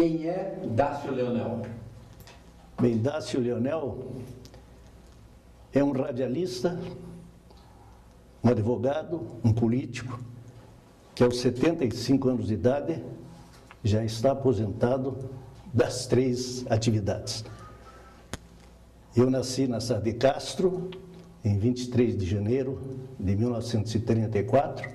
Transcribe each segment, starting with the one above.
Quem é Dácio Leonel? Bem, Dácio Leonel é um radialista, um advogado, um político, que aos 75 anos de idade já está aposentado das 3 atividades. Eu nasci na cidade de Castro, em 23 de janeiro de 1934.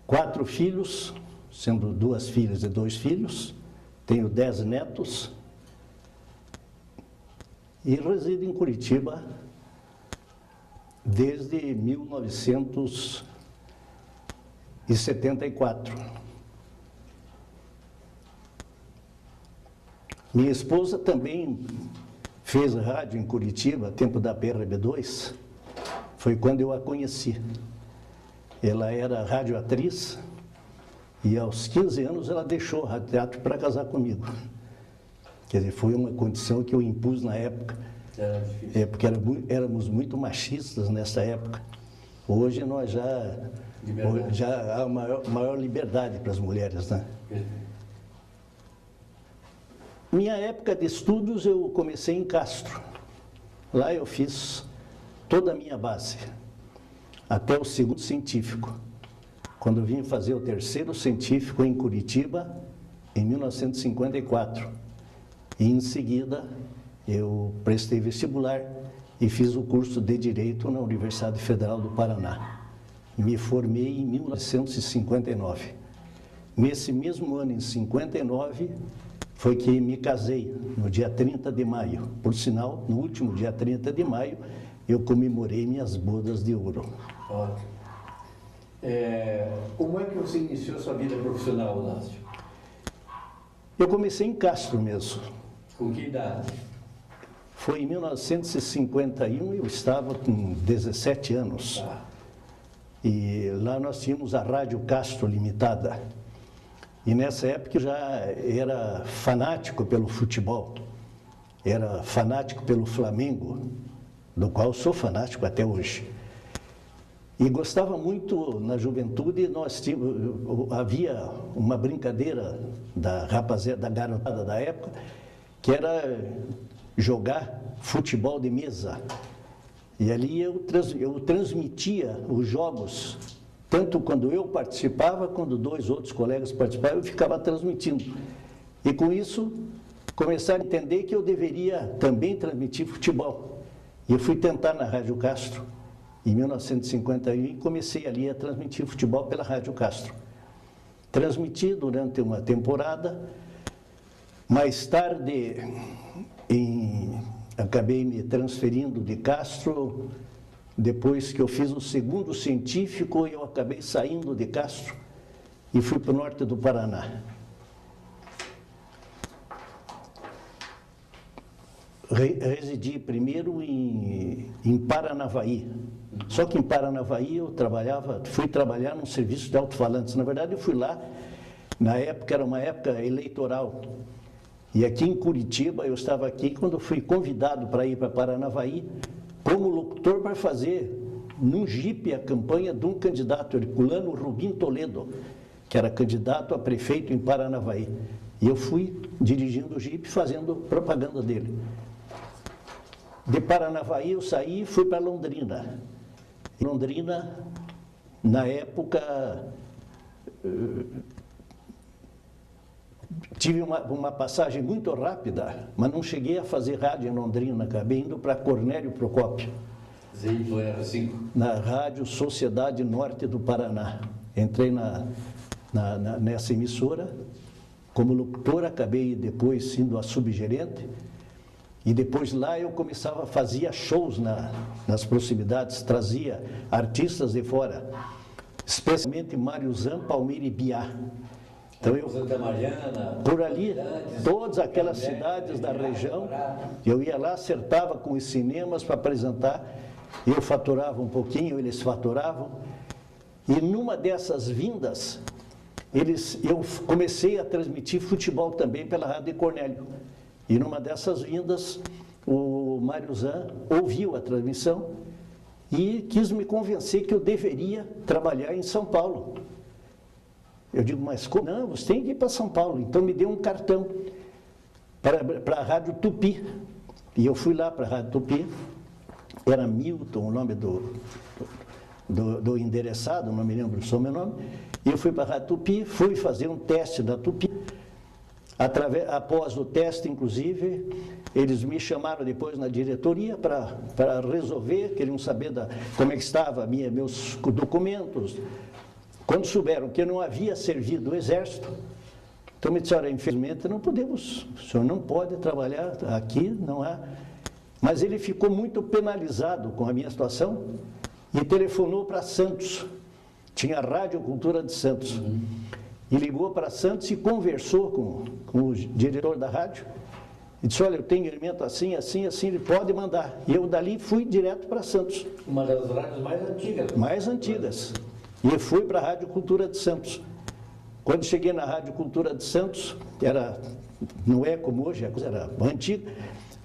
4 filhos, sendo 2 filhas e 2 filhos. Tenho 10 netos. E resido em Curitiba desde 1974. Minha esposa também fez rádio em Curitiba, tempo da PRB2, foi quando eu a conheci. Ela era radioatriz e aos 15 anos ela deixou o radioteatro para casar comigo. Quer dizer, foi uma condição que eu impus na época. Era difícil. Porque éramos muito machistas nessa época. Hoje nós já há maior liberdade para as mulheres, né? Minha época de estudos eu comecei em Castro. Lá eu fiz toda a minha base, até o 2º científico. Quando vim fazer o 3º científico em Curitiba, em 1954. E em seguida eu prestei vestibular e fiz o curso de Direito na Universidade Federal do Paraná. Me formei em 1959. Nesse mesmo ano, em 59, foi que me casei, no dia 30 de maio. Por sinal, no último dia 30 de maio, eu comemorei minhas bodas de ouro. Ótimo. Como é que você iniciou sua vida profissional, Dácio? Eu comecei em Castro mesmo. Com que idade? Foi em 1951, eu estava com 17 anos. Ah. E lá nós tínhamos a Rádio Castro Limitada. E nessa época eu já era fanático pelo futebol. Era fanático pelo Flamengo, do qual sou fanático até hoje. E gostava muito, na juventude, havia uma brincadeira da rapaziada, da garotada da época, que era jogar futebol de mesa. E ali eu transmitia os jogos, tanto quando eu participava, quando 2 outros colegas participavam, eu ficava transmitindo. E com isso, começaram a entender que eu deveria também transmitir futebol. E eu fui tentar na Rádio Castro, em 1951, e comecei ali a transmitir futebol pela Rádio Castro. Transmiti durante uma temporada. Mais tarde, acabei me transferindo de Castro. Depois que eu fiz o 2º científico, eu acabei saindo de Castro e fui para o norte do Paraná. Residi primeiro em Paranavaí. Só que em Paranavaí eu fui trabalhar num serviço de alto-falantes. Na verdade, eu fui lá, na época, era uma época eleitoral. E aqui em Curitiba, eu estava aqui quando fui convidado para ir para Paranavaí como locutor para fazer num jipe a campanha de um candidato, Herculano Rubim Toledo, que era candidato a prefeito em Paranavaí. E eu fui dirigindo o jipe fazendo propaganda dele. De Paranavaí eu saí e fui para Londrina. Em Londrina, na época, tive uma passagem muito rápida, mas não cheguei a fazer rádio em Londrina, acabei indo para Cornélio Procópio. ZYR5? Na Rádio Sociedade Norte do Paraná. Entrei nessa emissora como locutor, acabei depois sendo a subgerente, e depois lá eu fazia shows nas proximidades, trazia artistas de fora, especialmente Mariuzan, Palmeira e Biá. Então Santa Mariana, por ali, todas aquelas cidades da região, eu ia lá, acertava com os cinemas para apresentar, eu faturava um pouquinho, eles faturavam, e numa dessas vindas, eu comecei a transmitir futebol também pela Rádio Cornélio. E numa dessas vindas, o Mariuzan ouviu a transmissão e quis me convencer que eu deveria trabalhar em São Paulo. Eu digo, mas como? Não, você tem que ir para São Paulo. Então me deu um cartão para a Rádio Tupi. E eu fui lá para a Rádio Tupi, era Milton o nome do endereçado, não me lembro o sobrenome, e eu fui para a Rádio Tupi, fui fazer um teste da Tupi. Após o teste, inclusive, eles me chamaram depois na diretoria para resolver, queriam saber como é que estava meus documentos. Quando souberam que eu não havia servido o Exército, então me disseram, infelizmente não podemos, o senhor não pode trabalhar aqui, não há. Mas ele ficou muito penalizado com a minha situação e telefonou para Santos, tinha a Rádio Cultura de Santos, e ligou para Santos e conversou com o diretor da rádio, e disse, olha, eu tenho elemento assim, assim, assim, ele pode mandar. E eu dali fui direto para Santos. Uma das rádios mais antigas. Mais antigas. E eu fui para a Rádio Cultura de Santos. Quando cheguei na Rádio Cultura de Santos, não é como hoje, era antiga,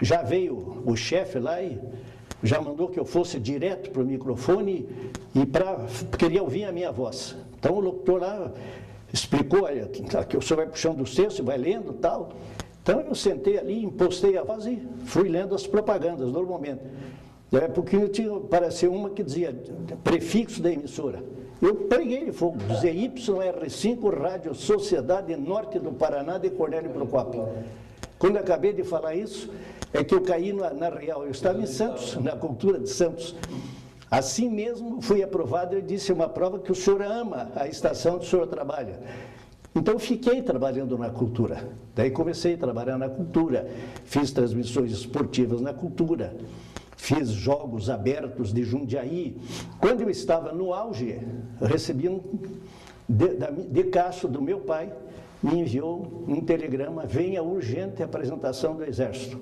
já veio o chefe lá e já mandou que eu fosse direto para o microfone e queria ouvir a minha voz. Então o locutor lá explicou, olha, que o senhor vai puxando o texto, vai lendo e tal. Então eu sentei ali, impostei a voz e fui lendo as propagandas normalmente. Porque parecia uma que dizia prefixo da emissora. Eu preguei de fogo, ZYR5, Rádio Sociedade Norte do Paraná de Cornélio Procópio. Quando acabei de falar isso, é que eu caí na real. Eu estava em Santos, na Cultura de Santos. Assim mesmo, fui aprovado, ele disse, uma prova que o senhor ama a estação que o senhor trabalha. Então, fiquei trabalhando na cultura. Daí comecei a trabalhar na cultura, fiz transmissões esportivas na cultura, fiz jogos abertos de Jundiaí. Quando eu estava no auge, recebi de Castro, do meu pai, me enviou um telegrama, venha urgente a apresentação do Exército.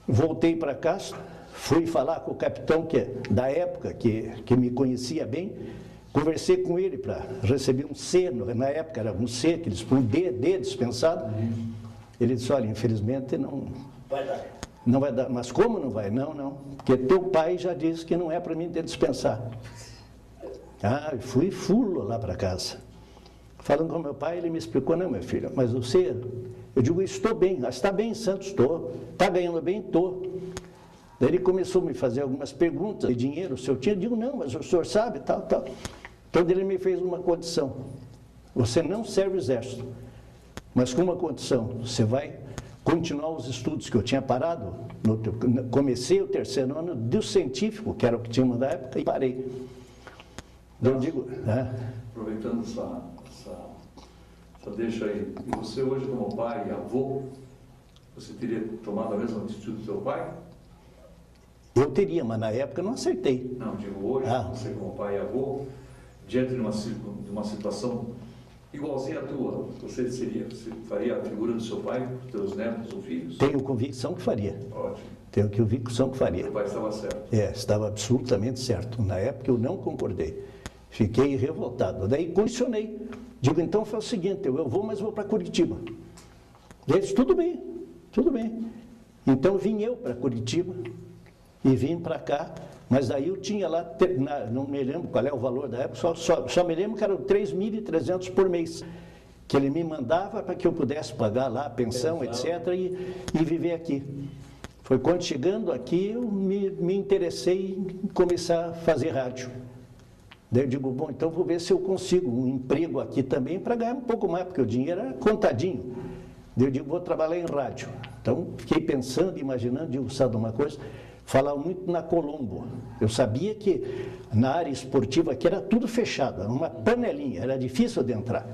Voltei para Castro, fui falar com o capitão da época, que me conhecia bem, conversei com ele para receber um C, na época era um C, que eles põem D dispensado. Ele disse, olha, infelizmente não vai dar. Mas como não vai? Não, porque teu pai já disse que não é para mim te dispensar. Eu fui fulo lá para casa. Falando com meu pai, ele me explicou, não, meu filho, mas você... Eu digo, estou bem, está bem em Santos, estou. Está ganhando bem, estou. Daí ele começou a me fazer algumas perguntas de dinheiro, se eu tinha. Eu digo, não, mas o senhor sabe, tal. Então ele me fez uma condição. Você não serve o Exército, mas com uma condição, você vai continuar os estudos que eu tinha parado. Comecei o terceiro ano do científico, que era o que tinha na época, e parei. Eu digo... Aproveitando essa deixa aí, e você hoje como pai e avô, você teria tomado a mesma atitude do seu pai? Eu teria, mas na época eu não acertei. Não, digo hoje, você como pai e avô, diante de uma situação igualzinha à tua, você faria a figura do seu pai, dos teus netos ou filhos? Tenho convicção que faria. Ótimo. Tenho convicção que faria. Seu pai estava certo. Estava absolutamente certo. Na época eu não concordei. Fiquei revoltado. Daí condicionei. Digo, então foi o seguinte, eu vou, mas vou para Curitiba. Ele disse, tudo bem. Então vim eu para Curitiba e vim para cá, mas aí eu tinha lá, não me lembro qual é o valor da época, só me lembro que eram 3.300 por mês, que ele me mandava para que eu pudesse pagar lá a pensão, etc., e viver aqui. Foi quando chegando aqui eu me interessei em começar a fazer rádio. Daí eu digo, bom, então vou ver se eu consigo um emprego aqui também para ganhar um pouco mais, porque o dinheiro era contadinho. Daí eu digo, vou trabalhar em rádio. Então fiquei pensando, imaginando, digo, sabe uma coisa? Falava muito na Colombo. Eu sabia que na área esportiva aqui era tudo fechado, era uma panelinha, era difícil de entrar.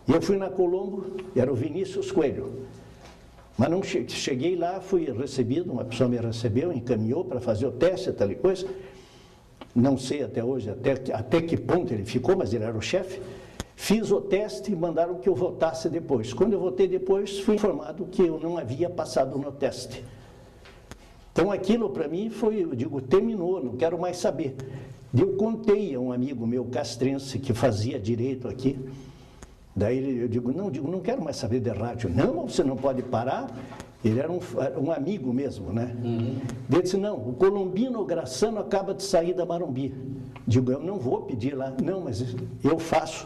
E eu fui na Colombo, era o Vinícius Coelho. Mas não cheguei lá, fui recebido, uma pessoa me recebeu, encaminhou para fazer o teste e tal e coisa. Não sei até hoje até que ponto ele ficou, mas ele era o chefe. Fiz o teste e mandaram que eu votasse depois. Quando eu votei depois, fui informado que eu não havia passado no teste. Então aquilo para mim foi, eu digo, terminou, não quero mais saber. Eu contei a um amigo meu castrense que fazia direito aqui. Daí eu digo, não quero mais saber de rádio. Não, você não pode parar. Ele era um amigo mesmo, né? Ele disse, não, o Colombino Graçano acaba de sair da Marumbi. Digo, eu não vou pedir lá. Não, mas eu faço.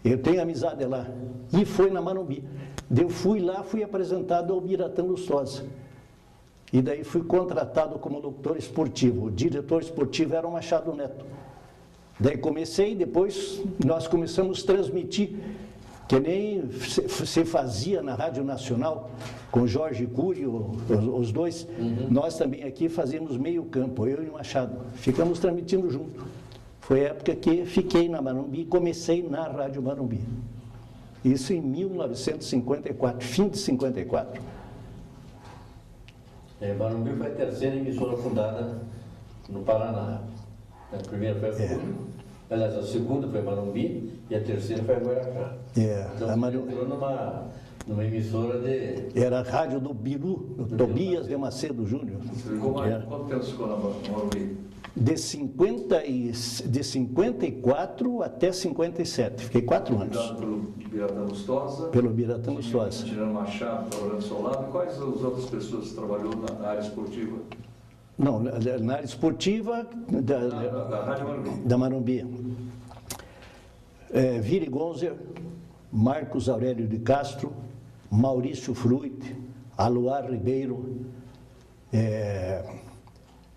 Eu tenho amizade lá. E foi na Morumbi. Eu fui lá, fui apresentado ao Biratã Lustosa. E daí fui contratado como locutor esportivo. O diretor esportivo era o Machado Neto. Daí comecei, depois nós começamos a transmitir, que nem se fazia na Rádio Nacional, com Jorge Cury, os dois. Nós também aqui fazíamos meio campo, eu e o Machado. Ficamos transmitindo junto. Foi a época que fiquei na Morumbi, comecei na Rádio Morumbi. Isso em 1954, fim de 54. Morumbi foi a terceira emissora fundada no Paraná. A primeira foi a FURG, aliás, a segunda foi a Morumbi e a terceira foi a Guarujá. Então você entrou numa emissora de... Era a rádio do Biru, do Tobias de Macedo Júnior. Você ficou quanto tempo ficou na Morumbi? De 54 até 57, fiquei 4 anos. Pelo Biratã Lustosa. Pelo Biratã Lustosa. Tirando Machado, trabalhando ao seu lado. Quais as outras pessoas que trabalhou na área esportiva? Não, na área esportiva Da Rádio Morumbi. da Morumbi. Vire Gonzer, Marcos Aurélio de Castro, Maurício Fruit, Aluar Ribeiro,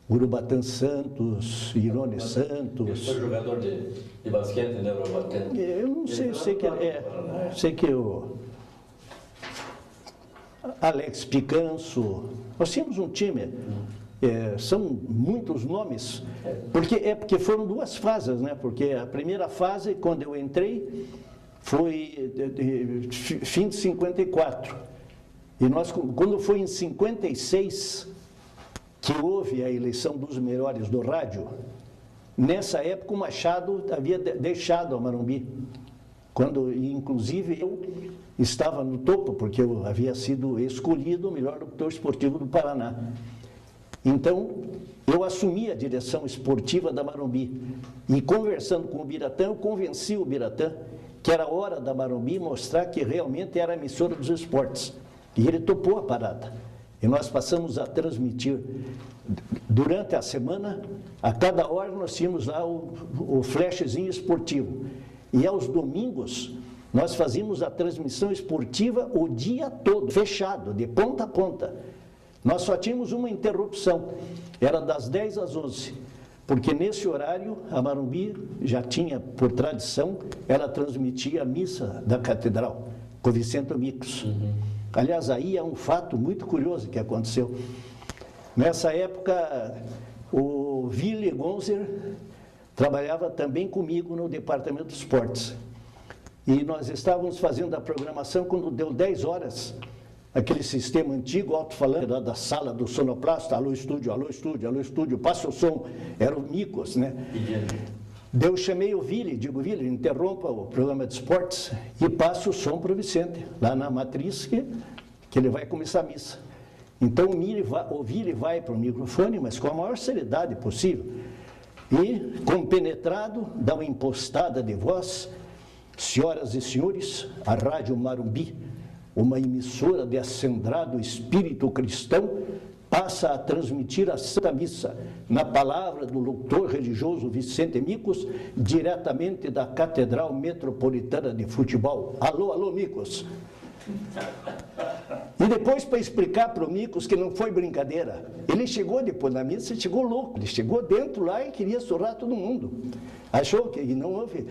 Urubatã Santos, Irone Santos. Ele foi jogador de basquete, né, Urubatã? Eu não sei, eu sei que o Alex Picanso, nós tínhamos um time, são muitos nomes, porque foram duas fases, né? Porque a primeira fase, quando eu entrei, foi fim de 54. E nós, quando foi em 56, que houve a eleição dos melhores do rádio, nessa época o Machado havia deixado a Morumbi, quando inclusive eu estava no topo, porque eu havia sido escolhido o melhor locutor esportivo do Paraná. Então, eu assumi a direção esportiva da Morumbi e conversando com o Biratã, eu convenci o Biratã que era hora da Morumbi mostrar que realmente era a emissora dos esportes. E ele topou a parada. E nós passamos a transmitir durante a semana, a cada hora nós tínhamos lá o flashzinho esportivo. E aos domingos nós fazíamos a transmissão esportiva o dia todo, fechado, de ponta a ponta. Nós só tínhamos uma interrupção, era das 10 às 11, porque nesse horário a Morumbi já tinha, por tradição, ela transmitia a missa da catedral, com Vicente Micos. Aliás, aí é um fato muito curioso que aconteceu. Nessa época, o Vire Gonzer trabalhava também comigo no departamento de esportes. E nós estávamos fazendo a programação quando deu 10 horas. Aquele sistema antigo, alto-falante, da sala do sonoplasta, alô estúdio, alô estúdio, alô estúdio, passa o som, era o Micos, né? Daí eu chamei o Vili, digo, Vili, interrompa o programa de esportes e passa o som para o Vicente, lá na matriz, que ele vai começar a missa. Então o Vili vai para o microfone, mas com a maior seriedade possível, e, compenetrado, dá uma impostada de voz: senhoras e senhores, a Rádio Morumbi, uma emissora de acendrado espírito cristão, passa a transmitir a Santa Missa, na palavra do locutor religioso Vicente Micos, diretamente da Catedral Metropolitana de Futebol. Alô, alô, Micos. E depois, para explicar para o Micos que não foi brincadeira, ele chegou depois da missa, chegou louco, ele chegou dentro lá e queria surrar todo mundo. Achou que não houve,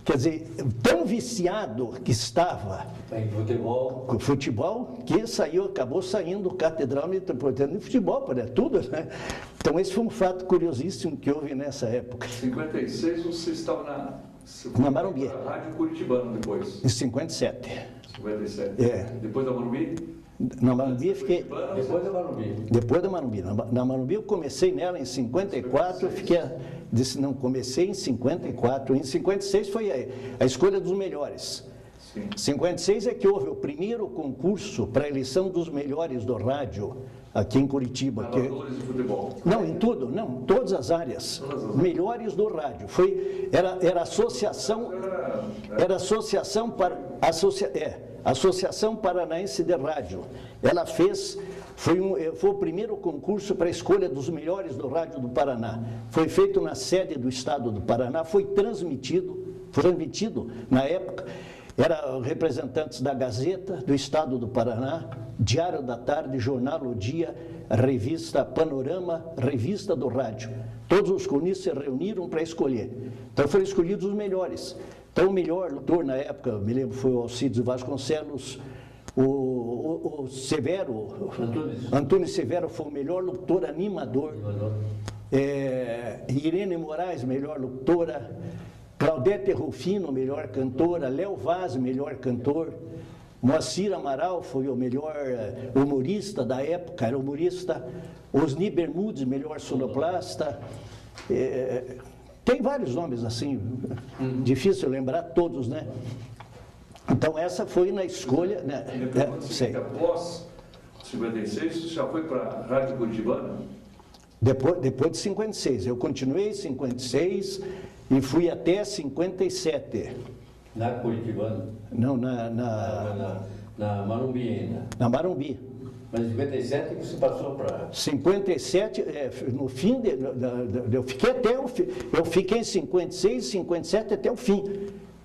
quer dizer, tão viciado que estava em futebol, com futebol, que acabou saindo Catedral Metropolitana de Futebol, para tudo, né? Então esse foi um fato curiosíssimo que houve nessa época. Em 56 você estava na Morumbi. Na Rádio Curitibano depois. Em 57. 57. Depois da Morumbi? Na Morumbi fiquei... Depois da Morumbi. Depois da Morumbi. Na Morumbi eu comecei nela em 54, não, comecei em 54. Em 56 foi a escolha dos melhores. Sim. 56 é que houve o primeiro concurso para a eleição dos melhores do rádio aqui em Curitiba. Narradores de futebol. Não, em tudo, não, todas as áreas. Melhores do rádio. Era associação. Era associação para. Associação Paranaense de Rádio. Ela fez, foi o primeiro concurso para a escolha dos melhores do rádio do Paraná. Foi feito na sede do estado do Paraná, foi transmitido, Foi transmitido, na época, eram representantes da Gazeta, do Estado do Paraná, Diário da Tarde, Jornal O Dia, Revista Panorama, Revista do Rádio. Todos os cronistas se reuniram para escolher. Então foram escolhidos os melhores. Então o melhor locutor na época, me lembro, foi o Alcides Vasconcelos, o Severo, Antônio Severo foi o melhor locutor animador. Irene Moraes, melhor locutora. Claudete Rufino, melhor cantora. Léo Vaz, melhor cantor. Moacir Amaral foi o melhor humorista da época, era humorista. Osni Bermudes, melhor sonoplasta. Tem vários nomes assim, difícil lembrar todos, né? Então essa foi na escolha, né? Após 56, já foi para a Rádio Curitibana? Depois de 56, eu continuei em 56 e fui até 57. Na Curitibana? Não, na Marumbi ainda. Na Marumbi. Mas em 57 que você passou para... 57, no fim, eu fiquei até o fim. Eu fiquei em 56, 57 até o fim.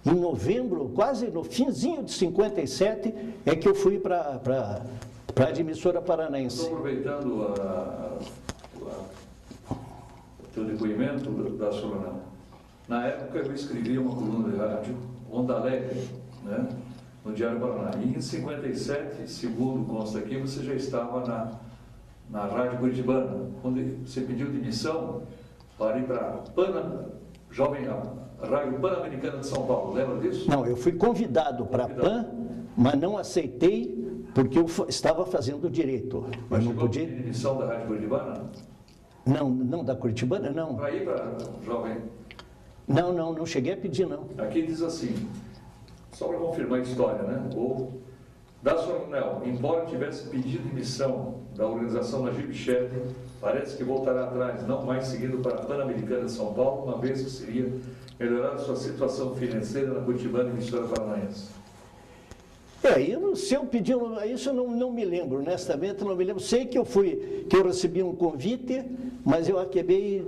Em novembro, quase no finzinho de 57, é que eu fui para a emissora paranaense. Estou aproveitando o teu depoimento da Solana. Na época eu escrevia uma coluna de rádio, Onda Alegre, né, no Diário Paraná. E em 57, segundo consta aqui, você já estava na Rádio Curitibana, onde você pediu demissão para ir para a Rádio Pan-Americana de São Paulo. Lembra disso? Não, eu fui convidado para a PAN, mas não aceitei porque eu estava fazendo direito. Mas não podia pedir demissão da Rádio Curitibana? Não, da Curitibana, não. Para ir para Jovem... Não cheguei a pedir, não. Aqui diz assim, só para confirmar a história, né? Da Soronel, embora tivesse pedido demissão da organização Najib Shed, parece que voltará atrás, não mais seguindo para a Pan-Americana de São Paulo, uma vez que seria melhorar sua situação financeira na Curitibana e emissora paranaense. Se eu pedi isso, eu não me lembro, honestamente, não me lembro. Sei que eu recebi um convite, mas eu acabei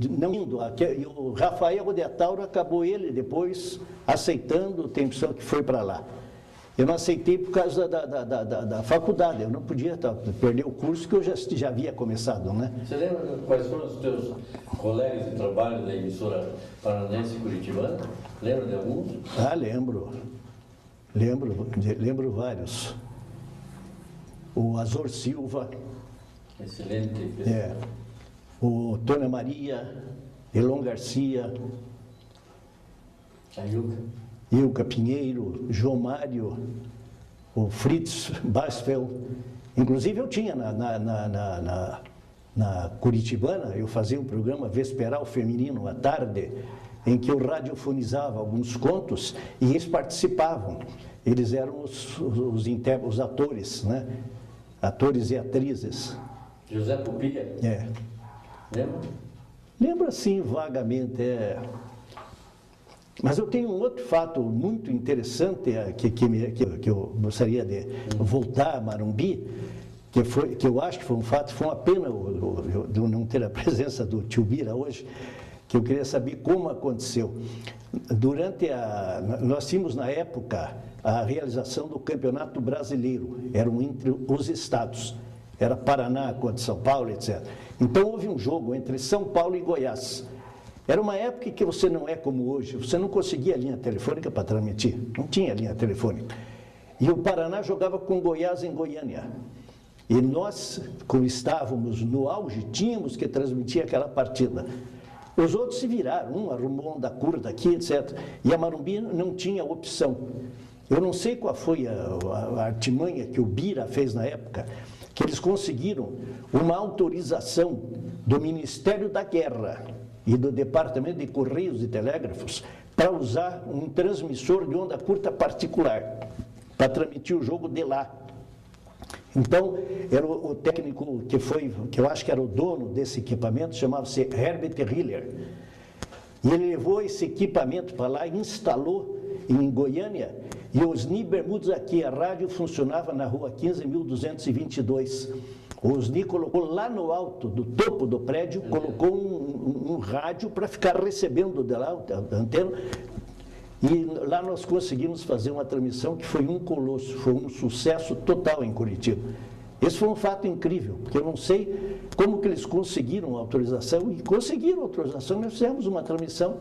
não indo. O Rafael Rodetauro acabou ele depois aceitando, tem pessoa que foi para lá. Eu não aceitei por causa da faculdade, eu não podia perder o curso que eu já havia começado, né? Você lembra quais foram os teus colegas de trabalho da emissora paranaense Curitibana? Lembra de alguns? Lembro vários. O Azor Silva. Excelente. O Tônia Maria, Elon Garcia. A Ilka Pinheiro, João Mário, o Fritz Basfeld. Inclusive eu tinha na Curitibana, eu fazia um programa vesperal feminino à tarde, em que eu radiofonizava alguns contos e eles participavam. Eles eram os atores, né? Atores e atrizes. José Pupia? Lembra? Lembro assim, vagamente, Mas eu tenho um outro fato muito interessante que eu gostaria de voltar a Marumbi, que eu acho que foi um fato, foi uma pena eu não ter a presença do tio Bira hoje, que eu queria saber como aconteceu. Nós tínhamos na época a realização do Campeonato Brasileiro, eram entre os estados, era Paraná contra São Paulo, etc. Então houve um jogo entre São Paulo e Goiás. Era uma época que você não é como hoje, você não conseguia linha telefônica para transmitir, não tinha linha telefônica. E o Paraná jogava com Goiás em Goiânia. E nós, como estávamos no auge, tínhamos que transmitir aquela partida. Os outros se viraram, um arrumou onda curta aqui, etc. E a Marumbi não tinha opção. Eu não sei qual foi a artimanha que o Bira fez na época, que eles conseguiram uma autorização do Ministério da Guerra e do Departamento de Correios e Telégrafos para usar um transmissor de onda curta particular, para transmitir o jogo de lá. Então, era o técnico que eu acho que era o dono desse equipamento, chamava-se Herbert Hiller. E ele levou esse equipamento para lá e instalou em Goiânia, e o Osni Bermudes aqui, a rádio funcionava na rua 15.222. O Osni colocou lá no alto, do topo do prédio, colocou um rádio para ficar recebendo de lá, a antena, E lá nós conseguimos fazer uma transmissão que foi um colosso, foi um sucesso total em Curitiba. Esse foi um fato incrível, porque eu não sei como que eles conseguiram autorização, e conseguiram autorização. Nós fizemos uma transmissão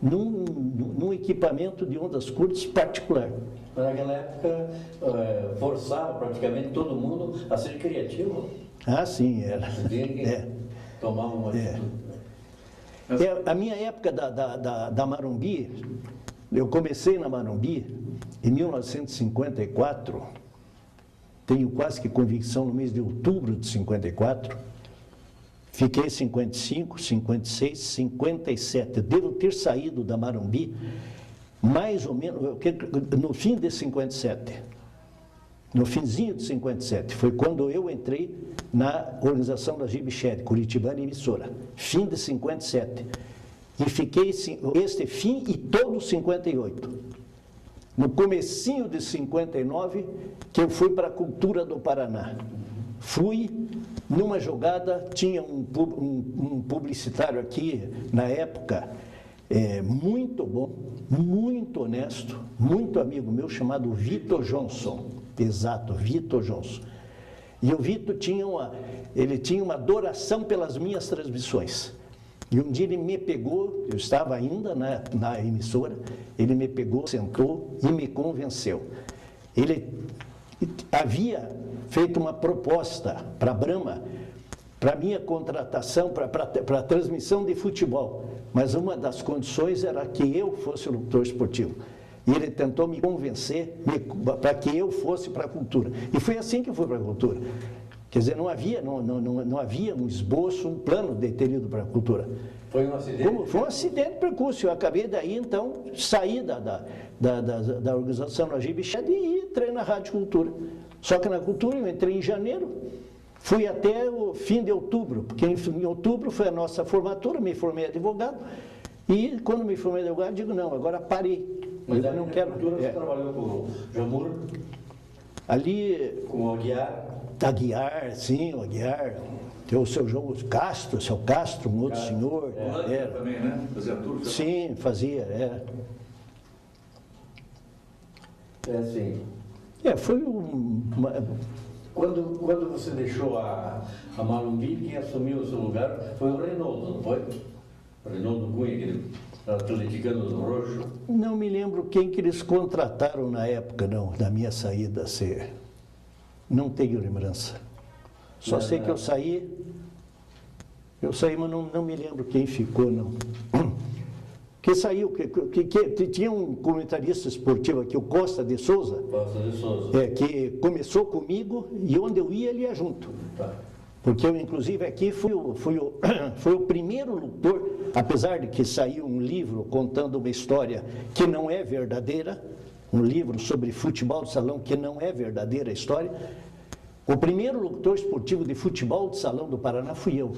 num equipamento de ondas curtas particular. Naquela época, forçava praticamente todo mundo a ser criativo. Ah, sim, era. Tomava uma atitude. A minha época da Marumbi, eu comecei na Marumbi em 1954, tenho quase que convicção no mês de outubro de 54, fiquei 55, 56, 57, devo ter saído da Marumbi mais ou menos no fim de 57, no finzinho de 57, foi quando eu entrei na organização da Gibiched, Curitibana Emissora, fim de 57, e fiquei este fim e todo 58. No comecinho de 59, que eu fui para a Cultura do Paraná. Fui numa jogada, tinha um publicitário aqui, na época, muito bom, muito honesto, muito amigo meu, chamado Vitor Johnson. Exato, Vitor Johnson. E o Vitor tinha uma adoração pelas minhas transmissões. E um dia ele me pegou, eu estava ainda na emissora, ele me pegou, sentou e me convenceu. Ele havia feito uma proposta para a Brahma, para minha contratação, para a transmissão de futebol, mas uma das condições era que eu fosse o locutor esportivo. E ele tentou me convencer para que eu fosse para a cultura. E foi assim que eu fui para a cultura. Quer dizer, não havia um esboço, um plano de ter ido para a cultura. Foi um acidente? Foi um acidente de percurso. Eu acabei daí, então, sair da organização da Gibiched e entrei na Rádio Cultura. Só que na cultura eu entrei em janeiro, fui até o fim de outubro, porque em outubro foi a nossa formatura, me formei advogado, e quando me formei advogado, digo, não, agora parei. Mas eu não quero. Você trabalhou com o Jamur? Ali. Com o Aguiar? Aguiar, sim, o Aguiar. Tem o seu João Castro, seu Castro, um outro senhor. Era. Também, né? Fazia tudo? Sim, fazia, Sim. Foi uma... Quando você deixou a Marumbi, quem assumiu o seu lugar foi o Reinaldo, não foi? O Reinaldo Cunha, aquele atleticano do Roxo. Não me lembro quem que eles contrataram na época, não, da minha saída. Não tenho lembrança. Só sei que eu saí, mas não me lembro quem ficou, não. Que saiu, que tinha um comentarista esportivo aqui, o Costa de Souza. Costa de Souza. Que começou comigo e onde eu ia, ele ia junto. Tá. Porque eu, inclusive, aqui fui o primeiro locutor, apesar de que saiu um livro contando uma história que não é verdadeira, um livro sobre futebol de salão que não é verdadeira a história. O primeiro locutor esportivo de futebol de salão do Paraná fui eu.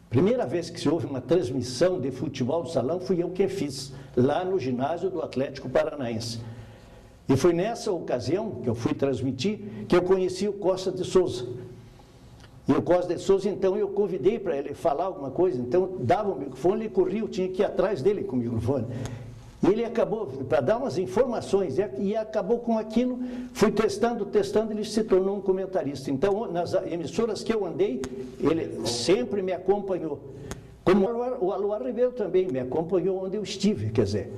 Primeira vez que se houve uma transmissão de futebol de salão, fui eu que fiz, lá no ginásio do Atlético Paranaense. E foi nessa ocasião que eu fui transmitir que eu conheci o Costa de Souza. E o Costa de Souza, então, eu convidei para ele falar alguma coisa, então dava o microfone, ele corria, eu tinha que ir atrás dele com o microfone. E ele acabou, para dar umas informações, e acabou com aquilo, fui testando, ele se tornou um comentarista. Então, nas emissoras que eu andei, ele sempre me acompanhou. Como o Aloar Ribeiro também me acompanhou onde eu estive, quer dizer.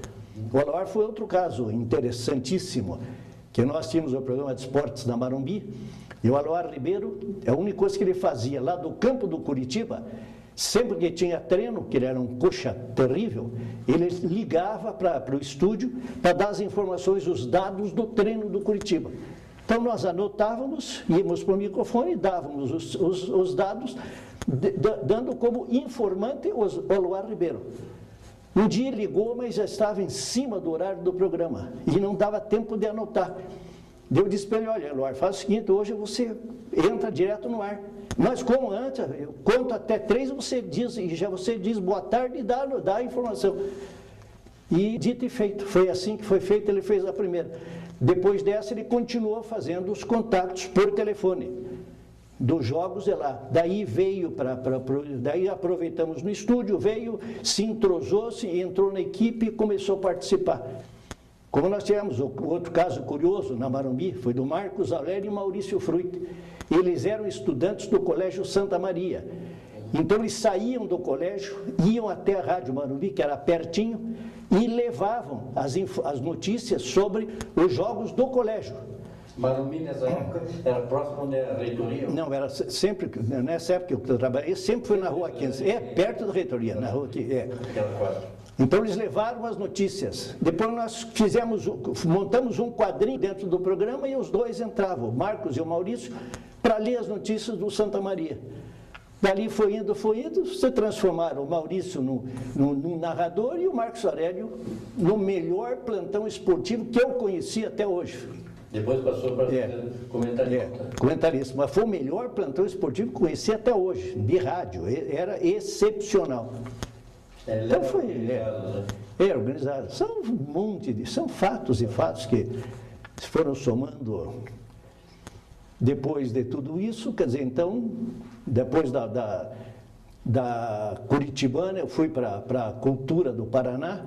O Aloar foi outro caso interessantíssimo, que nós tínhamos o programa de esportes na Marumbi, e o Aloar Ribeiro, a única coisa que ele fazia lá do campo do Curitiba, sempre que tinha treino, que ele era um coxa terrível, ele ligava para o estúdio para dar as informações, os dados do treino do Curitiba. Então nós anotávamos, íamos para o microfone e dávamos os dados, dando como informante o Aloar Ribeiro. Um dia ele ligou, mas já estava em cima do horário do programa e não dava tempo de anotar. Eu disse para ele, olha, Aloar, faz o seguinte, hoje você entra direto no ar. Mas como antes, eu conto até 3, você diz boa tarde e dá a informação. E dito e feito, foi assim que foi feito, ele fez a primeira. Depois dessa, ele continuou fazendo os contatos por telefone. dos jogos é lá. Daí veio daí aproveitamos no estúdio, veio, se entrosou, entrou na equipe e começou a participar. Como nós tivemos o outro caso curioso na Marumbi, foi do Marcos Aurélio e Maurício Fruit. Eles eram estudantes do Colégio Santa Maria. Então eles saíam do colégio, iam até a Rádio Marumbi, que era pertinho, e levavam as notícias sobre os jogos do colégio. Marumbi nessa época era próximo da reitoria? Não, era sempre, nessa época que eu trabalhei, sempre foi na Rua 15, perto da reitoria, na Rua 15. Então eles levaram as notícias. Depois nós montamos um quadrinho dentro do programa e os dois entravam, o Marcos e o Maurício, para ler as notícias do Santa Maria. Dali foi indo, se transformaram o Maurício num narrador e o Marcos Aurélio no melhor plantão esportivo que eu conheci até hoje. Depois passou para ser comentarista. Comentarista, mas foi o melhor plantão esportivo que conheci até hoje, de rádio, era excepcional. Então foi organizado. São um monte são fatos e fatos que se foram somando. Depois de tudo isso, quer dizer, então, depois da Curitibana, eu fui para a Cultura do Paraná.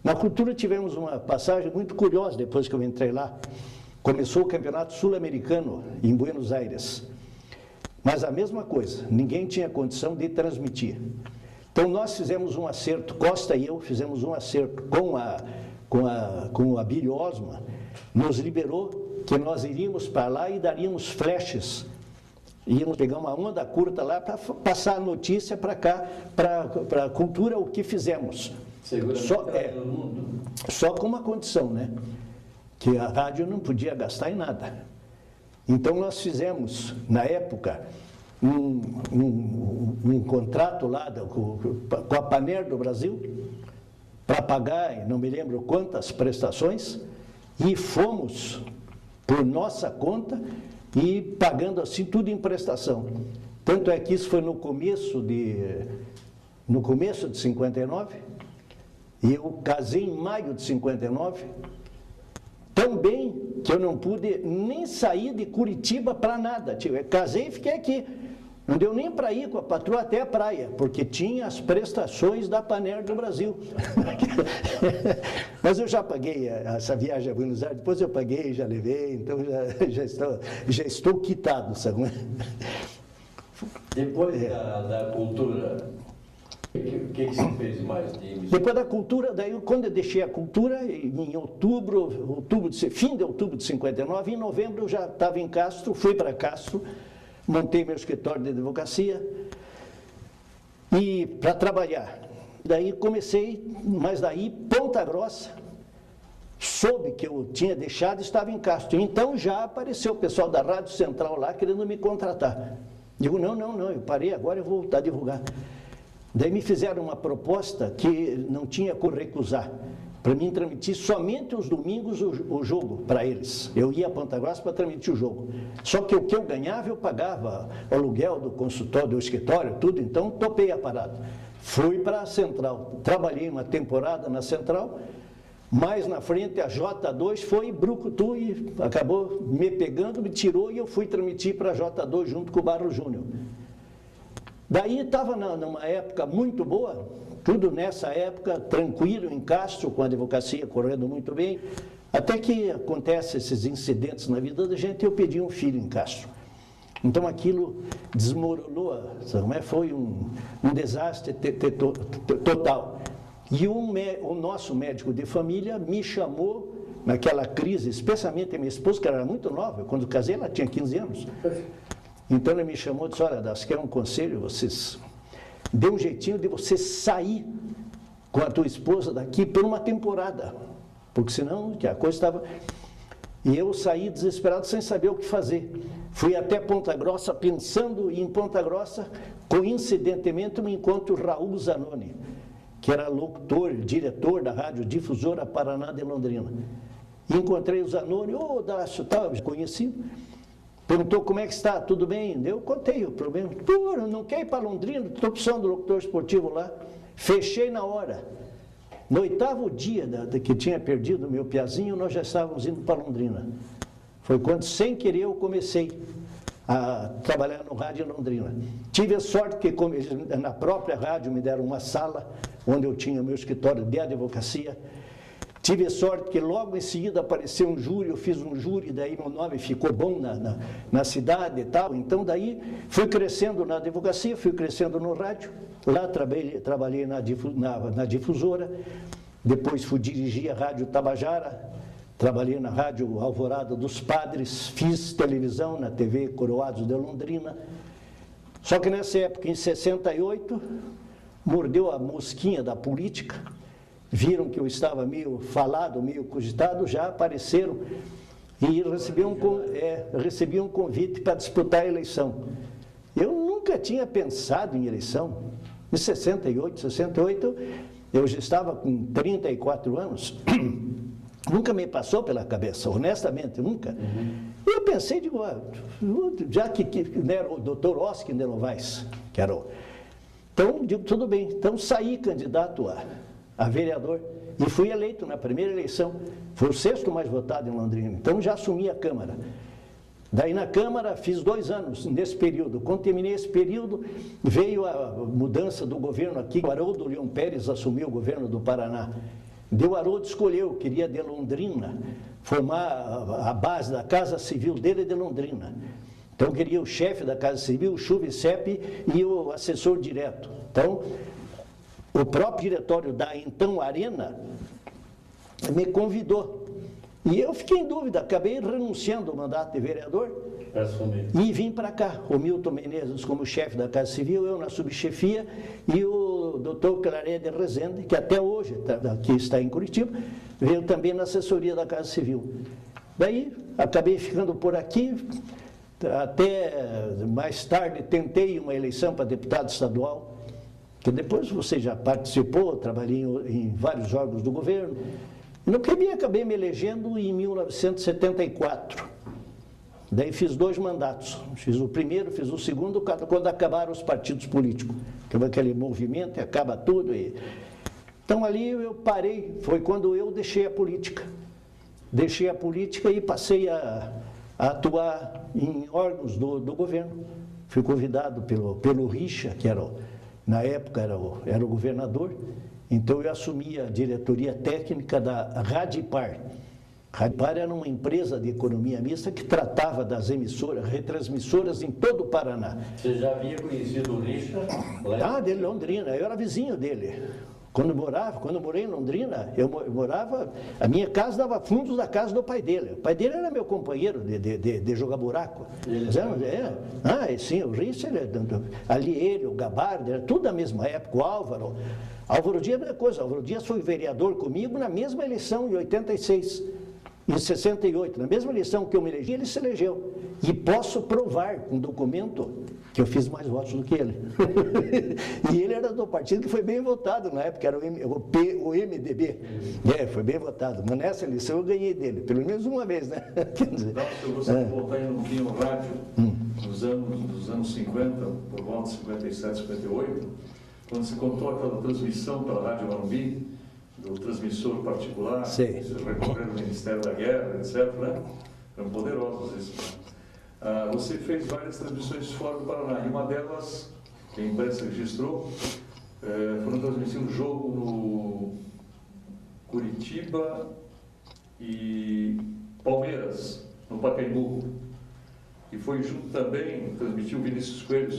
Na Cultura tivemos uma passagem muito curiosa depois que eu entrei lá. Começou o Campeonato Sul-Americano em Buenos Aires. Mas a mesma coisa, ninguém tinha condição de transmitir. Então nós fizemos um acerto, Costa e eu fizemos um acerto com a Billy Osma, nos liberou que nós iríamos para lá e daríamos flashes. Íamos pegar uma onda curta lá para passar a notícia para cá, para a Cultura, o que fizemos. Só com uma condição, né? Que a rádio não podia gastar em nada. Então nós fizemos, na época, um contrato lá com a Paner do Brasil, para pagar, não me lembro quantas prestações, e fomos por nossa conta e pagando assim tudo em prestação. Tanto é que isso foi no começo de 59, e eu casei em maio de 59, tão bem que eu não pude nem sair de Curitiba para nada. Eu casei e fiquei aqui. Não deu nem para ir com a patroa até a praia, porque tinha as prestações da Paner do Brasil. Mas eu já paguei essa viagem a Buenos Aires, depois eu paguei, já levei, então já estou quitado, sabe? Depois da Cultura, o que você fez mais? Depois da Cultura, daí quando eu deixei a Cultura, em fim de outubro de 59, em novembro eu já estava em Castro, fui para Castro, montei meu escritório de advocacia e para trabalhar. Daí comecei, mas daí Ponta Grossa soube que eu tinha deixado e estava em Castro. Então já apareceu o pessoal da Rádio Central lá querendo me contratar. Digo, não, eu parei agora, eu vou voltar a divulgar. Daí me fizeram uma proposta que não tinha como recusar, para mim transmitir somente os domingos o jogo para eles. Eu ia a Ponta Grossa para transmitir o jogo. Só que o que eu ganhava, eu pagava o aluguel do consultório, do escritório, tudo, então topei a parada. Fui para a Central, trabalhei uma temporada na Central, mais na frente a J2 foi brucutu e acabou me pegando, me tirou e eu fui transmitir para a J2 junto com o Barro Júnior. Daí estava numa época muito boa, tudo nessa época, tranquilo, em Castro, com a advocacia correndo muito bem, até que acontecem esses incidentes na vida da gente, eu pedi um filho em Castro. Então aquilo desmoronou, foi um desastre total. E o nosso médico de família me chamou naquela crise, especialmente a minha esposa, que era muito nova, quando casei ela tinha 15 anos. Então ele me chamou e disse, olha, Das, quer um conselho, vocês... Dê um jeitinho de você sair com a tua esposa daqui por uma temporada, porque senão a coisa estava... E eu saí desesperado sem saber o que fazer. Fui até Ponta Grossa, pensando em Ponta Grossa, coincidentemente me encontro Raul Zanoni, que era locutor, diretor da Rádio Difusora Paraná de Londrina. E encontrei o Zanoni, Dácio, tal, conheci. Perguntou como é que está, tudo bem? Eu contei o problema. Pô, não quer ir para Londrina, estou precisando do locutor esportivo lá. Fechei na hora. No 8º dia que tinha perdido o meu piazinho, nós já estávamos indo para Londrina. Foi quando, sem querer, eu comecei a trabalhar no rádio em Londrina. Tive a sorte que na própria rádio me deram uma sala, onde eu tinha meu escritório de advocacia. Tive a sorte que logo em seguida apareceu um júri, eu fiz um júri, daí meu nome ficou bom na cidade e tal. Então daí fui crescendo na advocacia, fui crescendo no rádio. Lá trabalhei na difusora, depois fui dirigir a Rádio Tabajara, trabalhei na Rádio Alvorada dos Padres, fiz televisão na TV Coroados de Londrina. Só que nessa época, em 68, mordeu a mosquinha da política, viram que eu estava meio falado, meio cogitado, já apareceram e recebi um convite para disputar a eleição. Eu nunca tinha pensado em eleição. Em 68, eu já estava com 34 anos, nunca me passou pela cabeça, honestamente, nunca. Eu pensei, digo, já que era o doutor Oskar de Novaes, que era o... Então, digo, tudo bem. Então, saí candidato a vereador e fui eleito na primeira eleição. Fui o 6º mais votado em Londrina. Então, já assumi a Câmara. Daí, na Câmara, fiz 2 anos nesse período. Quando terminei esse período, veio a mudança do governo aqui. O Haroldo Leão Pérez assumiu o governo do Paraná. O Haroldo escolheu, queria de Londrina, formar a base da Casa Civil dele de Londrina. Então, queria o chefe da Casa Civil, o Chuvicep e o assessor direto. Então, o próprio diretório da então Arena me convidou. E eu fiquei em dúvida, acabei renunciando ao mandato de vereador e vim para cá. O Milton Menezes como chefe da Casa Civil, eu na subchefia e o doutor Claré de Rezende, que até hoje aqui está em Curitiba, veio também na assessoria da Casa Civil. Daí, acabei ficando por aqui. Até mais tarde tentei uma eleição para deputado estadual, que depois você já participou, trabalhei em vários órgãos do governo. E no que acabei me elegendo em 1974. Daí fiz 2 mandatos. Fiz o primeiro, fiz o segundo, quando acabaram os partidos políticos. Aquele movimento, acaba tudo. Então ali eu parei, foi quando eu deixei a política. Deixei a política e passei a atuar em órgãos do governo. Fui convidado pelo Richa, que na época era o governador, então eu assumi a diretoria técnica da Radipar. Radipar era uma empresa de economia mista que tratava das retransmissoras em todo o Paraná. Você já havia conhecido o Richa? De Londrina, eu era vizinho dele. Quando eu morei em Londrina, a minha casa dava fundos da casa do pai dele. O pai dele era meu companheiro de jogar buraco. Sim, o Richa, ali ele, o Gabardo, era tudo da mesma época, o Álvaro. Álvaro Dias, a mesma coisa, Álvaro Dias foi vereador comigo na mesma eleição, em 86. Em 68, na mesma eleição que eu me elegi, ele se elegeu. E posso provar com documento que eu fiz mais votos do que ele. E ele era do partido que foi bem votado na época, era o MDB. Foi bem votado. Mas nessa eleição eu ganhei dele, pelo menos uma vez, né? Quer dizer, se você voltar aí um pouquinho no rádio, dos anos 50, por volta de 57, 58, quando você contou aquela transmissão pela Rádio Morumbi, do transmissor particular, recorrendo ao Ministério da Guerra, etc., né? Eram poderosos isso. Você fez várias transmissões fora do Paraná, e uma delas, que a imprensa registrou, foram transmitir um jogo no Curitiba e Palmeiras, no Pacaembu. E foi junto também, transmitiu o Vinícius Coelho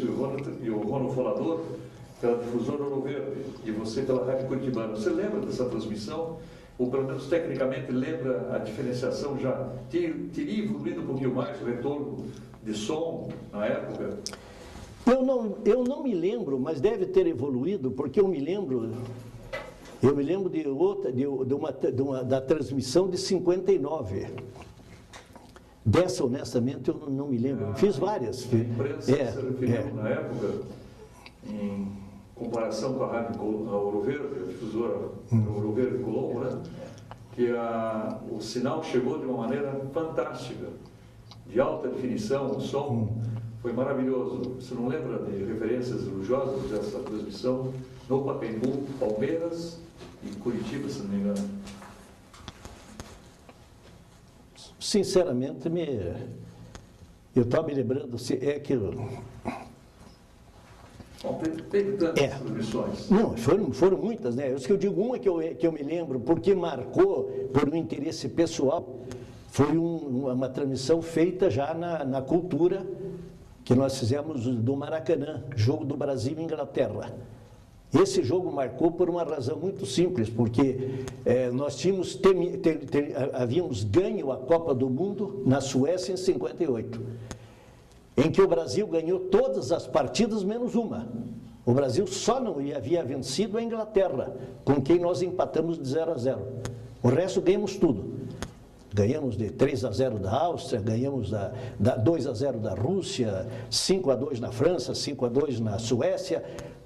e o Rono Folador, pela difusora Ouro Verde, e você pela Rádio Curitibana. Você lembra dessa transmissão? Ou pelo menos tecnicamente lembra a diferenciação? Já teria evoluído um pouquinho mais o retorno de som na época? Eu não me lembro, mas deve ter evoluído, porque eu me lembro da transmissão de 59. Dessa, honestamente, eu não me lembro. Fiz várias. A imprensa se referiu na época, em comparação com a Rádio Ouro Verde, a difusora Ouro Verde Colombo, né? Que o sinal chegou de uma maneira fantástica, de alta definição, o som foi maravilhoso. Você não lembra de referências elogiosas dessa transmissão no Pacaembu, Palmeiras e Curitiba, se não me engano? Sinceramente, Eu estava me lembrando, é que... Bom, teve tantas transmissões. Não, foram muitas, né? Isso que eu digo, uma que eu me lembro, porque marcou por um interesse pessoal, foi uma transmissão feita já na cultura, que nós fizemos do Maracanã, jogo do Brasil e Inglaterra. Esse jogo marcou por uma razão muito simples, porque nós havíamos ganho a Copa do Mundo na Suécia em 58, em que o Brasil ganhou todas as partidas menos uma. O Brasil só não havia vencido a Inglaterra, com quem nós empatamos de 0-0. O resto ganhamos tudo. Ganhamos de 3-0 da Áustria, ganhamos 2-0 da Rússia, 5-2 na França, 5-2 na Suécia,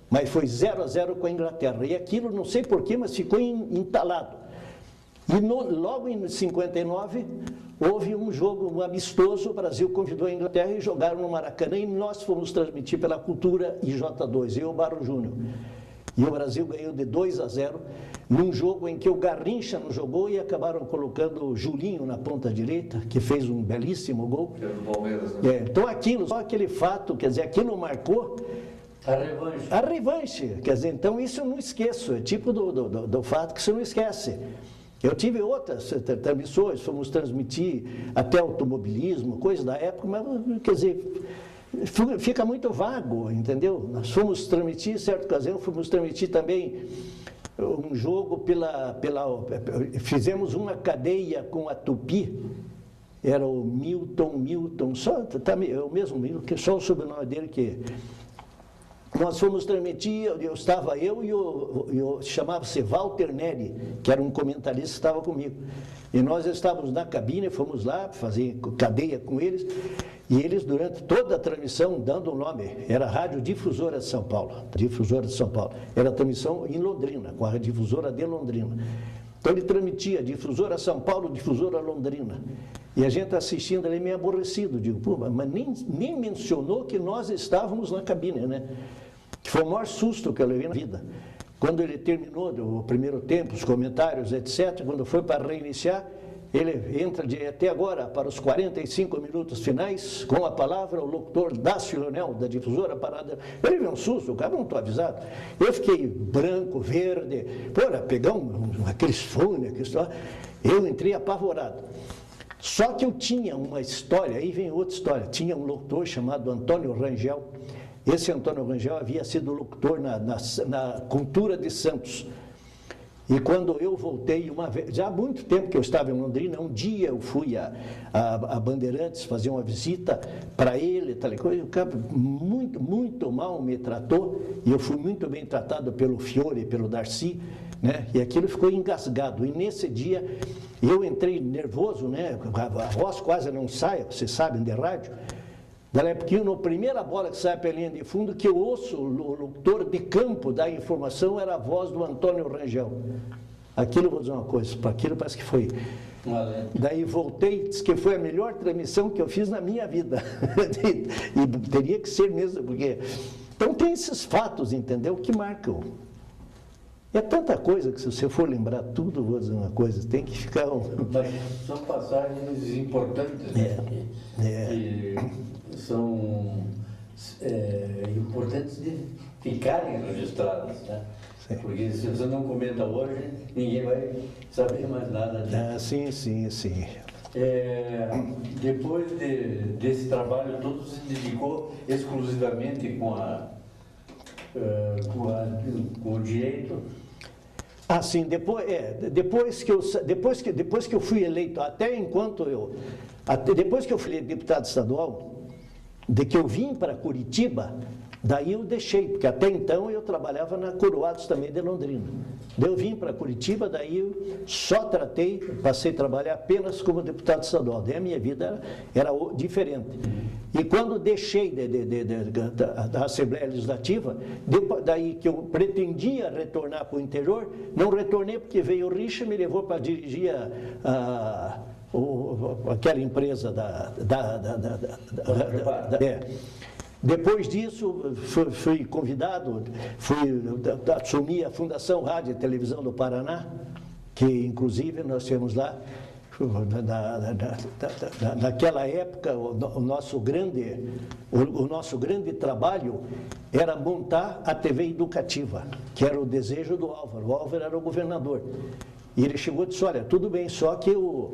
mas foi 0-0 com a Inglaterra. E aquilo, não sei porquê, mas ficou entalado. E logo em 59, houve um jogo, um amistoso, o Brasil convidou a Inglaterra e jogaram no Maracanã, e nós fomos transmitir pela Cultura IJ2, eu e o Barro Júnior. E o Brasil ganhou de 2-0, num jogo em que o Garrincha não jogou e acabaram colocando o Julinho na ponta direita, que fez um belíssimo gol. Que era do Palmeiras, né? Então só aquele fato, quer dizer, aquilo marcou a revanche. Quer dizer, então isso eu não esqueço, é tipo do fato que você não esquece. Eu tive outras transmissões, fomos transmitir até automobilismo, coisa da época, mas, quer dizer, fica muito vago, entendeu? Nós fomos transmitir, certa ocasião, fomos transmitir também um jogo fizemos uma cadeia com a Tupi, era o Milton, só, é o mesmo Milton, só o sobrenome dele que... Nós fomos transmitir, estava eu e chamava-se Walter Neri, que era um comentarista que estava comigo. E nós estávamos na cabine, fomos lá fazer cadeia com eles, e eles, durante toda a transmissão, dando o nome, era Rádio Difusora de São Paulo, era a transmissão em Londrina, com a Difusora de Londrina. Então ele transmitia Difusora São Paulo, Difusora Londrina. E a gente assistindo ali meio aborrecido, digo, pô, mas nem mencionou que nós estávamos na cabine, né? Que foi o maior susto que eu levei na vida. Quando ele terminou o primeiro tempo, os comentários, etc., quando foi para reiniciar, ele entra até agora para os 45 minutos finais, com a palavra o locutor Dácio Leonel, da Difusora Parada. Ele veio um susto, o cara não estou avisado. Eu fiquei branco, verde, pegar aqueles fones, eu entrei apavorado. Só que eu tinha uma história, aí vem outra história, tinha um locutor chamado Antônio Rangel. Esse Antônio Rangel havia sido locutor na Cultura de Santos. E quando eu voltei uma vez, já há muito tempo que eu estava em Londrina, um dia eu fui a Bandeirantes fazer uma visita para ele, tal coisa, o cara muito mal me tratou, e eu fui muito bem tratado pelo Fiore e pelo Darcy, né? E aquilo ficou engasgado. E nesse dia eu entrei nervoso, né? A voz quase não sai, vocês sabem, de rádio. Daí porque na primeira bola que sai pela linha de fundo, que eu ouço o locutor de campo da informação, era a voz do Antônio Rangel. Aquilo, vou dizer uma coisa, para aquilo parece que foi. Daí voltei, disse que foi a melhor transmissão que eu fiz na minha vida. E teria que ser mesmo, porque... Então tem esses fatos, entendeu, que marcam. É tanta coisa que se você for lembrar tudo, vou dizer uma coisa, tem que ficar... Mas são passagens importantes, né? Que são importantes de ficarem registradas, né? Sim. Porque se você não comenta hoje, ninguém vai saber mais nada disso. Sim. Depois desse trabalho todo, se dedicou exclusivamente com o direito? Ah, sim, depois que eu fui eleito, depois que eu fui deputado estadual, de que eu vim para Curitiba, daí eu deixei, porque até então eu trabalhava na Coroados também de Londrina. Daí eu vim para Curitiba, daí eu só passei a trabalhar apenas como deputado estadual. Daí a minha vida era diferente. E quando deixei da Assembleia Legislativa, daí que eu pretendia retornar para o interior, não retornei porque veio o Richa e me levou para dirigir aquela empresa Depois disso, fui convidado, assumi a Fundação Rádio e Televisão do Paraná, que inclusive nós temos lá, naquela época, o nosso grande trabalho era montar a TV educativa, que era o desejo do Álvaro. O Álvaro era o governador. E ele chegou e disse, olha, tudo bem, só que o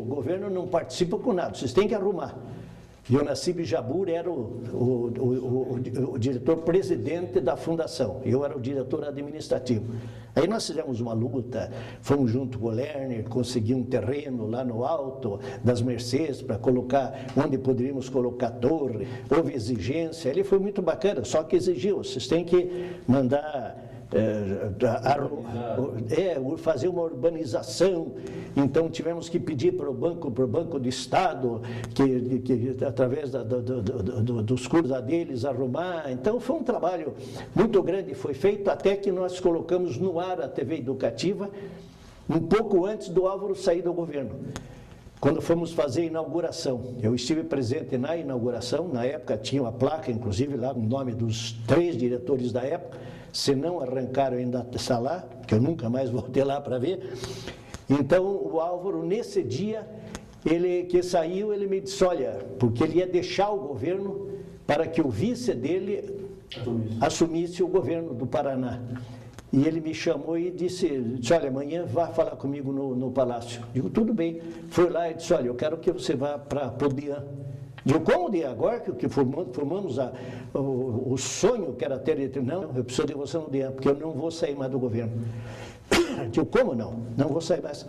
governo não participa com nada, vocês têm que arrumar. E o Nassib Jabur era o diretor-presidente da fundação, eu era o diretor administrativo. Aí nós fizemos uma luta, fomos junto com o Lerner, conseguimos um terreno lá no alto das Mercês para colocar, onde poderíamos colocar torre, houve exigência, ele foi muito bacana, só que exigiu, vocês têm que mandar... fazer uma urbanização, então tivemos que pedir para o Banco do Estado, que através dos cursos deles arrumar, então foi um trabalho muito grande, foi feito até que nós colocamos no ar a TV educativa, um pouco antes do Álvaro sair do governo. Quando fomos fazer a inauguração, eu estive presente na inauguração, na época tinha uma placa, inclusive lá, o nome dos 3 diretores da época, se não arrancaram ainda está lá, que eu nunca mais voltei lá para ver. Então, o Álvaro, nesse dia, ele que saiu, ele me disse, olha, porque ele ia deixar o governo para que o vice dele assumisse o governo do Paraná. E ele me chamou e disse, olha, amanhã vá falar comigo no palácio. Digo, tudo bem. Foi lá e disse, olha, eu quero que você vá para Podian. Digo, como de agora que formamos o sonho que era ter... Não, eu preciso de você no dia, porque eu não vou sair mais do governo. Digo, como não? Não vou sair mais.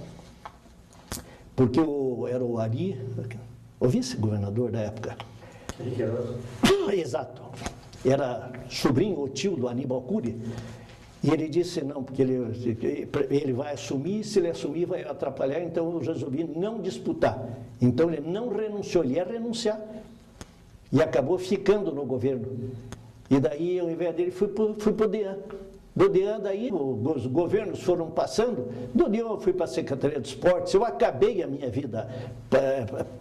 Porque era o Ari, o vice-governador da época. Exato. Era sobrinho ou tio do Aníbal Cury. E ele disse não, porque ele vai assumir, se ele assumir vai atrapalhar, então eu resolvi não disputar. Então ele não renunciou, ele ia renunciar. E acabou ficando no governo. E daí, ao invés dele, fui para o DEAN. Do DEAN, daí, os governos foram passando. Do DEAN eu fui para a Secretaria de Esportes, eu acabei a minha vida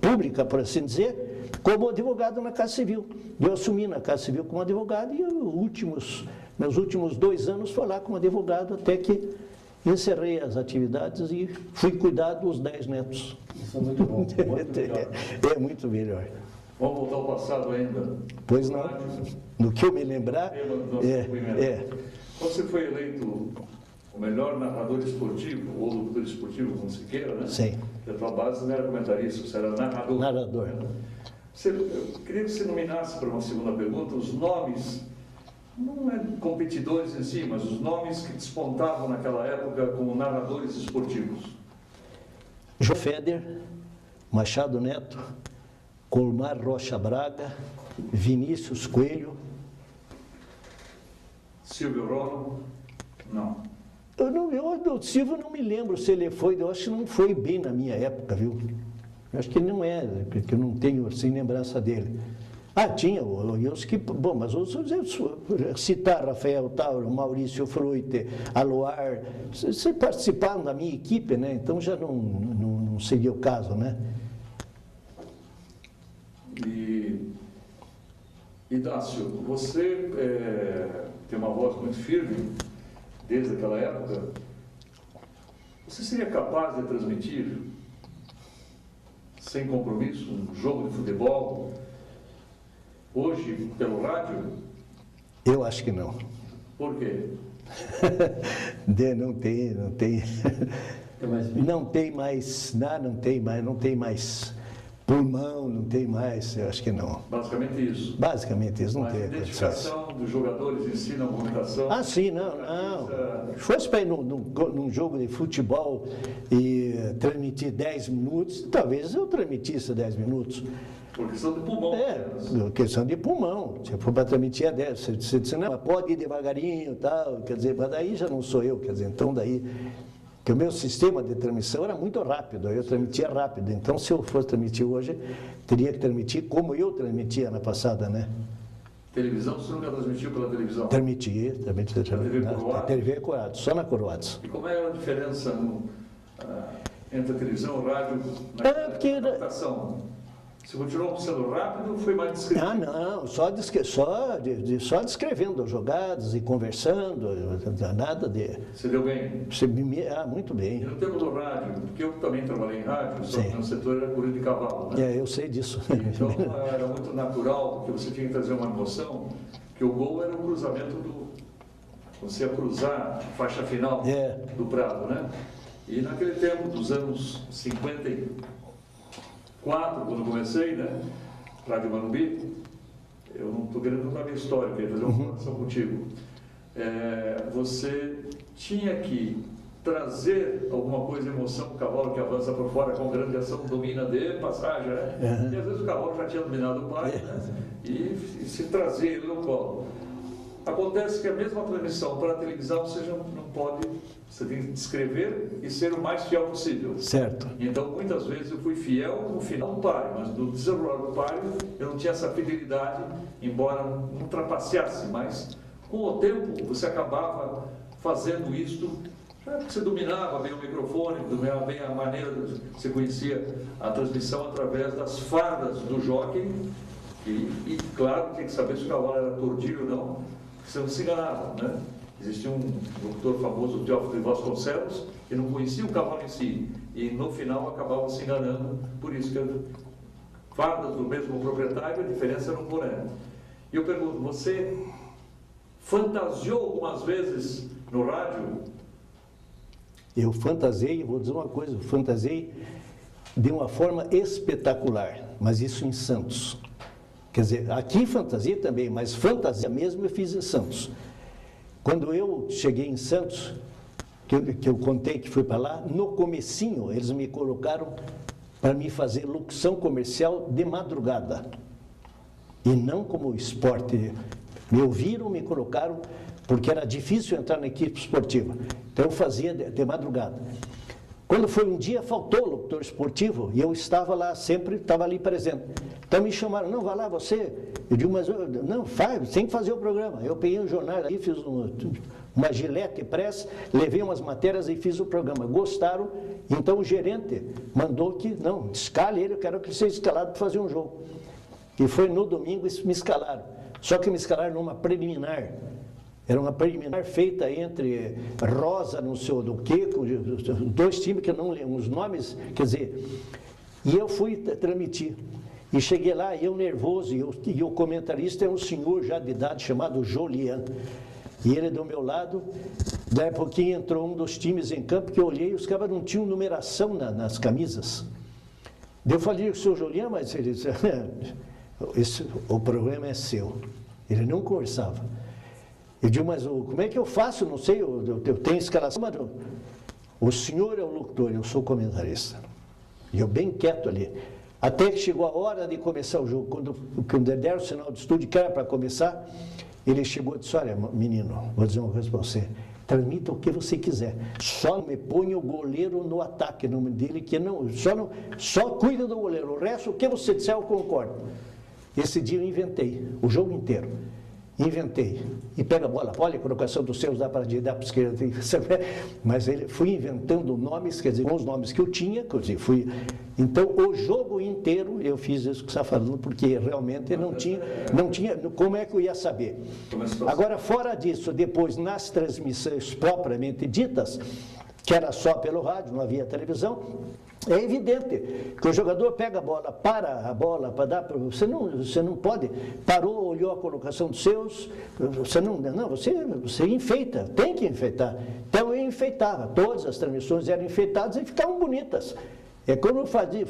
pública, por assim dizer, como advogado na Casa Civil. Eu assumi na Casa Civil como advogado e meus últimos 2 anos foi lá como advogado, até que encerrei as atividades e fui cuidar dos 10 netos. Isso é muito bom, muito melhor. É muito melhor. Vamos voltar ao passado ainda? Pois não. No que eu me lembrar, Você foi eleito o melhor narrador esportivo, ou locutor esportivo, como se queira, né? Sim. E a tua base não era comentarista, você era narrador. Narrador. Eu queria que você nominasse para uma segunda pergunta os nomes, não é competidores em si, mas os nomes que despontavam naquela época como narradores esportivos. João Feder, Machado Neto, Colmar Rocha Braga, Vinícius Coelho. Silvio Rono? Não. O Silvio não me lembro se ele foi, eu acho que não foi bem na minha época, viu? Eu acho que ele não é, porque eu não tenho assim lembrança dele. Tinha os que, bom, mas citar Rafael Tauro, Maurício Fruite, Aloar, se participaram da minha equipe, né? Então já não seria o caso, né? E Dácio, você tem uma voz muito firme desde aquela época. Você seria capaz de transmitir, sem compromisso, um jogo de futebol hoje pelo rádio? Eu acho que não. Por quê? Não tem mais pulmão, não tem mais, eu acho que não. Basicamente isso. Basicamente isso, não tem. A identificação dos jogadores em si na movimentação. Sim, não. Se fosse para ir num jogo de futebol e transmitir 10 minutos, talvez eu transmitisse 10 minutos. Por questão de pulmão. Questão de pulmão. Se for para transmitir 10, você disse, não, pode ir devagarinho e tal, quer dizer, mas daí já não sou eu, quer dizer, então daí... Porque o meu sistema de transmissão era muito rápido, eu transmitia rápido. Então, se eu fosse transmitir hoje, teria que transmitir como eu transmitia na passada, né? Televisão, você nunca transmitiu pela televisão? Transmiti na TV Coroados, só na Coroados. E como é a diferença entre a televisão e o rádio na captação? Você continuou sendo rápido ou foi mais descritivo? Ah, não, só descrevendo as jogadas e conversando, nada de... Você deu bem? Muito bem. E no tempo do rádio, porque eu também trabalhei em rádio, só que no setor era corrida de cavalo, né? Eu sei disso. Então era muito natural, porque você tinha que trazer uma emoção, que o gol era o cruzamento você ia cruzar a faixa final do prato, né? E naquele tempo, dos anos 54, quando comecei, né? Rádio Manumbi, eu não estou querendo contar a minha história, eu queria fazer uma conversação contigo. Você tinha que trazer alguma coisa, emoção, o cavalo que avança por fora com grande ação, domina de passagem, né? E às vezes o cavalo já tinha dominado o pai, né? E se trazer ele no colo. Acontece que a mesma transmissão para a televisão você não pode, você tem que descrever e ser o mais fiel possível. Certo. Então, muitas vezes eu fui fiel no final do páreo, mas no desenrolar do páreo eu não tinha essa fidelidade, embora não trapaceasse, mas com o tempo você acabava fazendo isto, porque você dominava bem o microfone, dominava bem a maneira, você conhecia a transmissão através das fardas do jockey, e claro, tinha que saber se o cavalo era tordilho ou não, você não se enganava, né? Existia um locutor famoso, o Teófilo de Vasconcelos, que não conhecia o cavalo em si, e no final acabava se enganando, por isso que fardas do mesmo proprietário, a diferença era um boné. E eu pergunto, você fantasiou algumas vezes no rádio? Eu fantasiei, vou dizer uma coisa, fantasiei de uma forma espetacular, mas isso em Santos. Quer dizer, aqui fantasia também, mas fantasia mesmo eu fiz em Santos. Quando eu cheguei em Santos, que eu contei que fui para lá, no comecinho eles me colocaram para me fazer locução comercial de madrugada. E não como esporte. Me ouviram, me colocaram, porque era difícil entrar na equipe esportiva. Então eu fazia de madrugada. Quando foi um dia, faltou o locutor esportivo, e eu estava lá, sempre estava ali presente. Então me chamaram, não, vai lá você. Eu digo, mas não, faz, tem que fazer o programa. Eu peguei um jornal ali, fiz uma gilete press, levei umas matérias e fiz o programa. Gostaram, então o gerente mandou que, não, escale ele, eu quero que ele seja escalado para fazer um jogo. E foi no domingo, me escalaram. Só que me escalaram numa preliminar. Era uma preliminar feita entre Rosa, não sei do quê, com dois times que eu não lembro os nomes, quer dizer, e eu fui transmitir. E cheguei lá, eu nervoso, e o comentarista é um senhor já de idade chamado Jolian. E ele do meu lado, daí a pouquinho entrou um dos times em campo, que eu olhei, os caras não tinham numeração nas camisas. Daí eu falei, o senhor Jolian, mas ele disse, o problema é seu. Ele não conversava. Eu digo, mas como é que eu faço? Não sei, eu tenho escalação, mas o senhor é o locutor, eu sou o comentarista. E eu bem quieto ali. Até que chegou a hora de começar o jogo. Quando deram o sinal de estúdio, que era para começar, ele chegou e disse, olha, menino, vou dizer uma coisa para você, transmita o que você quiser. Só me ponha o goleiro no ataque, no nome dele, que não, só cuida do goleiro. O resto, o que você disser, eu concordo. Esse dia eu inventei, o jogo inteiro. Inventei. E pega a bola, olha a colocação dos seus, dá para a direita, dá para a esquerda. Mas fui inventando nomes, quer dizer, com os nomes que eu tinha, quer dizer, então, o jogo inteiro eu fiz isso que você está falando, porque realmente não tinha, como é que eu ia saber? Agora, fora disso, depois, nas transmissões propriamente ditas, que era só pelo rádio, não havia televisão, é evidente que o jogador pega a bola, para a bola, para dar para você não pode, parou, olhou a colocação dos seus, você enfeita, tem que enfeitar. Então eu enfeitava, todas as transmissões eram enfeitadas e ficavam bonitas. É como fazia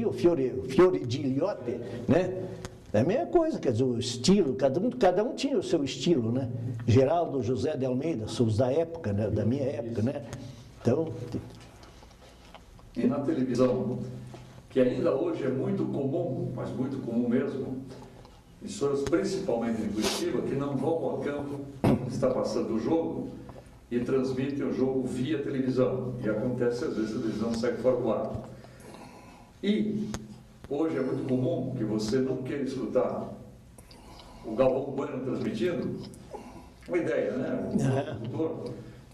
o Fiore di Liotte, né? É a mesma coisa, quer dizer, o estilo, cada um tinha o seu estilo, né? Geraldo José de Almeida, são os da época, né? Da minha época, né? Então... E na televisão, que ainda hoje é muito comum, mas muito comum mesmo, emissoras principalmente de Curitiba, que não vão ao campo, está passando o jogo, e transmitem o jogo via televisão. E acontece, às vezes, a televisão sai fora do ar. E hoje é muito comum que você não queira escutar o Galvão Bueno transmitindo, uma ideia, né?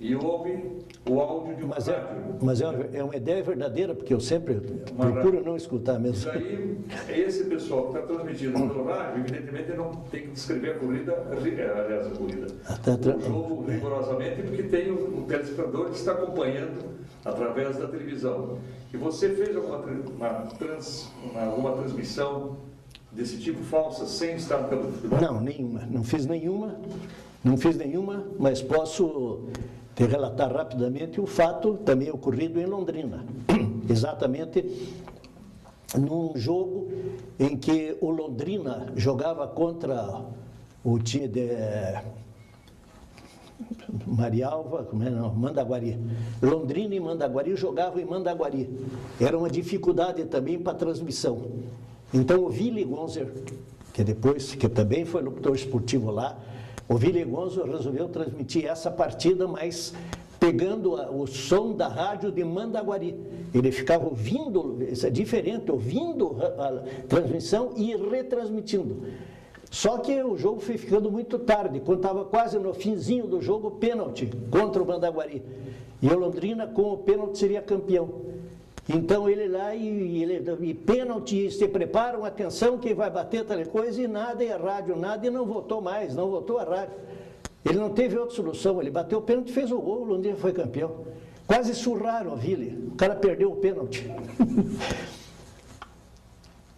e houve o áudio de uma rádio. Mas é uma ideia verdadeira, porque eu sempre procuro não escutar mesmo. E aí, esse pessoal que está transmitindo pelo rádio, evidentemente não tem que descrever a corrida, aliás, a corrida, o jogo rigorosamente, porque tem o telespectador que está acompanhando através da televisão. E você fez alguma transmissão desse tipo falsa, sem estar no campo de futebol? Não, nenhuma. Não fiz nenhuma, mas posso te relatar rapidamente o fato também ocorrido em Londrina. Exatamente num jogo em que o Londrina jogava contra o time de Marialva, Mandaguari. Londrina e Mandaguari jogavam em Mandaguari. Era uma dificuldade também para a transmissão. Então o Willy Gonzer, que também foi locutor esportivo lá, o Willy Gonzer resolveu transmitir essa partida, mas pegando o som da rádio de Mandaguari. Ele ficava ouvindo, isso é diferente, ouvindo a transmissão e retransmitindo. Só que o jogo foi ficando muito tarde, quando estava quase no finzinho do jogo, pênalti contra o Mandaguari. E o Londrina, com o pênalti, seria campeão. Então ele lá e pênalti, se preparam, atenção, quem vai bater tal coisa, e nada, e a rádio nada, e não votou mais, não votou a rádio. Ele não teve outra solução, ele bateu o pênalti, fez o gol, o Londrina foi campeão. Quase surraram o Willy, o cara perdeu o pênalti.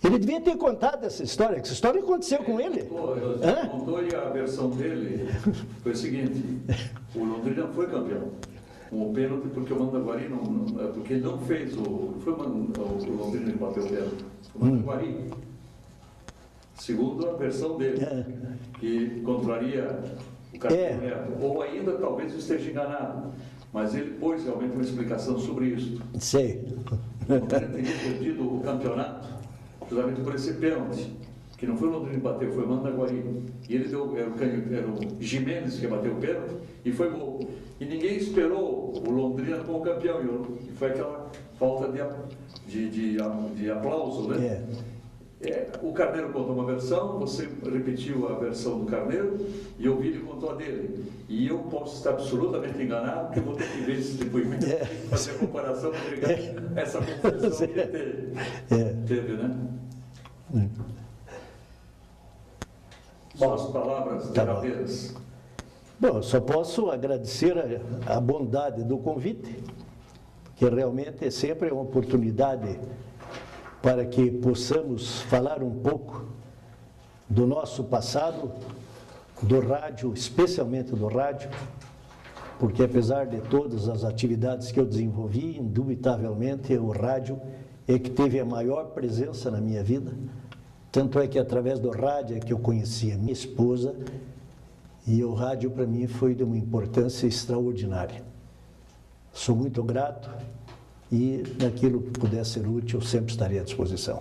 Ele devia ter contado essa história, que essa história aconteceu com ele. Contou e a versão dele foi o seguinte: o Londrina foi campeão. O pênalti, porque o Mandaguari porque ele não fez foi o Londrina que bateu o pênalti. O Mandaguari, segundo a versão dele, que contraria o cartão Neto. Ou ainda talvez esteja enganado, mas ele pôs realmente uma explicação sobre isso. Sei. O Londrina teria perdido o campeonato justamente por esse pênalti, que não foi o Londrina que bateu, foi o Mandaguari. E ele era o Jimenez que bateu o pênalti e foi gol. E ninguém esperou o Londrina como campeão, e foi aquela falta de aplauso, né? O Carneiro contou uma versão, você repetiu a versão do Carneiro, e o Willy contou a dele. E eu posso estar absolutamente enganado, porque eu vou ter que ver esse depoimento, fazer a comparação para pegar essa confusão que teve, né? Só as palavras derradeiras. Bom, só posso agradecer a bondade do convite, que realmente é sempre uma oportunidade para que possamos falar um pouco do nosso passado, do rádio, especialmente do rádio, porque apesar de todas as atividades que eu desenvolvi, indubitavelmente o rádio é que teve a maior presença na minha vida. Tanto é que através do rádio é que eu conheci a minha esposa, e o rádio para mim foi de uma importância extraordinária. Sou muito grato e naquilo que puder ser útil, sempre estarei à disposição.